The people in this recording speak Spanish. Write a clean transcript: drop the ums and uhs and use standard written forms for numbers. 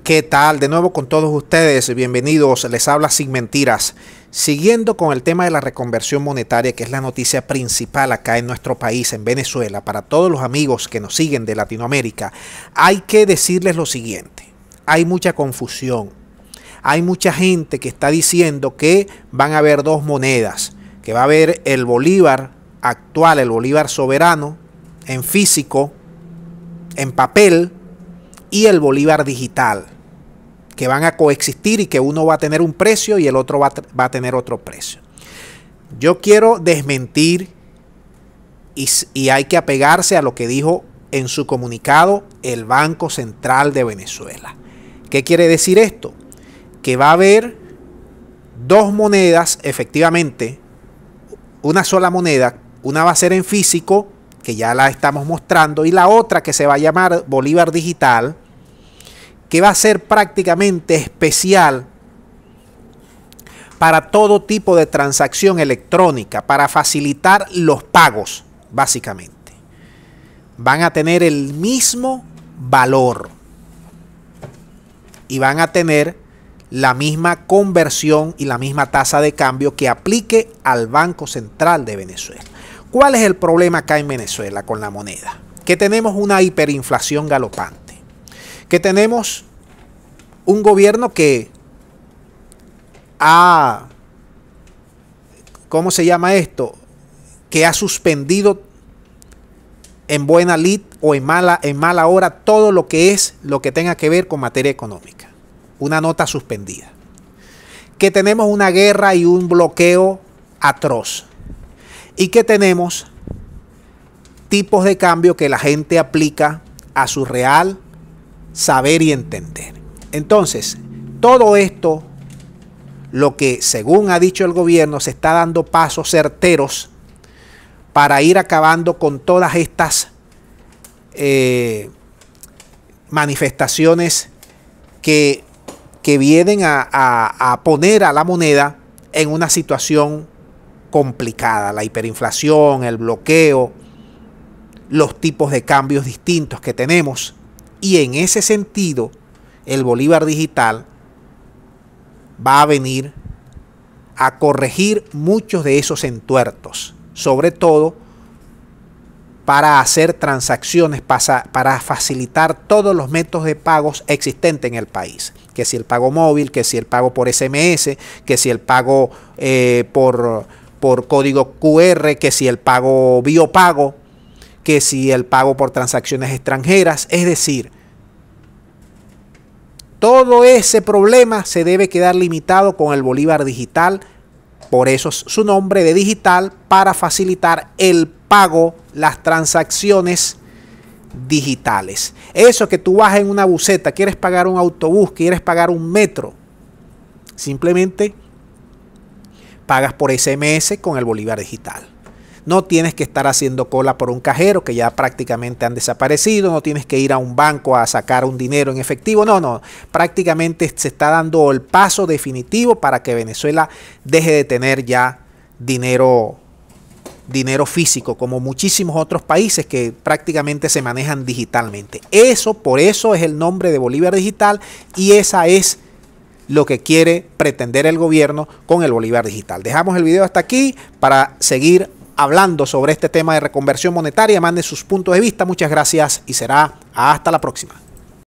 ¿Qué tal? De nuevo con todos ustedes, bienvenidos, les habla Sin Mentiras. Siguiendo con el tema de la reconversión monetaria, que es la noticia principal acá en nuestro país, en Venezuela, para todos los amigos que nos siguen de Latinoamérica, hay que decirles lo siguiente: hay mucha confusión, hay mucha gente que está diciendo que van a haber dos monedas, que va a haber el bolívar actual, el bolívar soberano, en físico, en papel, y el bolívar digital, que van a coexistir y que uno va a tener un precio y el otro va a tener otro precio. Yo quiero desmentir y hay que apegarse a lo que dijo en su comunicado el Banco Central de Venezuela. ¿Qué quiere decir esto? Que va a haber dos monedas, efectivamente, una sola moneda, una va a ser en físico, que ya la estamos mostrando, y la otra que se va a llamar bolívar digital, que va a ser prácticamente especial para todo tipo de transacción electrónica, para facilitar los pagos, básicamente. Van a tener el mismo valor y van a tener la misma conversión y la misma tasa de cambio que aplique al Banco Central de Venezuela. ¿Cuál es el problema acá en Venezuela con la moneda? Que tenemos una hiperinflación galopante, que tenemos un gobierno que ha, ¿cómo se llama esto? Que ha suspendido en buena lid o en mala hora todo lo que tenga que ver con materia económica. Una nota suspendida. Que tenemos una guerra y un bloqueo atroz. Y que tenemos tipos de cambio que la gente aplica a su real saber y entender. Entonces, todo esto, lo que según ha dicho el gobierno, se está dando pasos certeros para ir acabando con todas estas manifestaciones que vienen a poner a la moneda en una situación complicada. La hiperinflación, el bloqueo, los tipos de cambios distintos que tenemos. Y en ese sentido, el bolívar digital va a venir a corregir muchos de esos entuertos, sobre todo para hacer transacciones, para facilitar todos los métodos de pagos existentes en el país. Que si el pago móvil, que si el pago por SMS, que si el pago por código QR, que si el pago biopago, que si el pago por transacciones extranjeras. Es decir, todo ese problema se debe quedar limitado con el bolívar digital. Por eso es su nombre de digital, para facilitar el pago, las transacciones digitales. Eso que tú vas en una buseta, quieres pagar un autobús, quieres pagar un metro, simplemente pagas por SMS con el bolívar digital. No tienes que estar haciendo cola por un cajero, que ya prácticamente han desaparecido. No tienes que ir a un banco a sacar un dinero en efectivo. No. Prácticamente se está dando el paso definitivo para que Venezuela deje de tener ya dinero físico, como muchísimos otros países que prácticamente se manejan digitalmente. Por eso es el nombre de bolívar digital, y esa es lo que quiere pretender el gobierno con el bolívar digital. Dejamos el video hasta aquí para seguir hablando sobre este tema de reconversión monetaria. Manden sus puntos de vista. Muchas gracias y será hasta la próxima.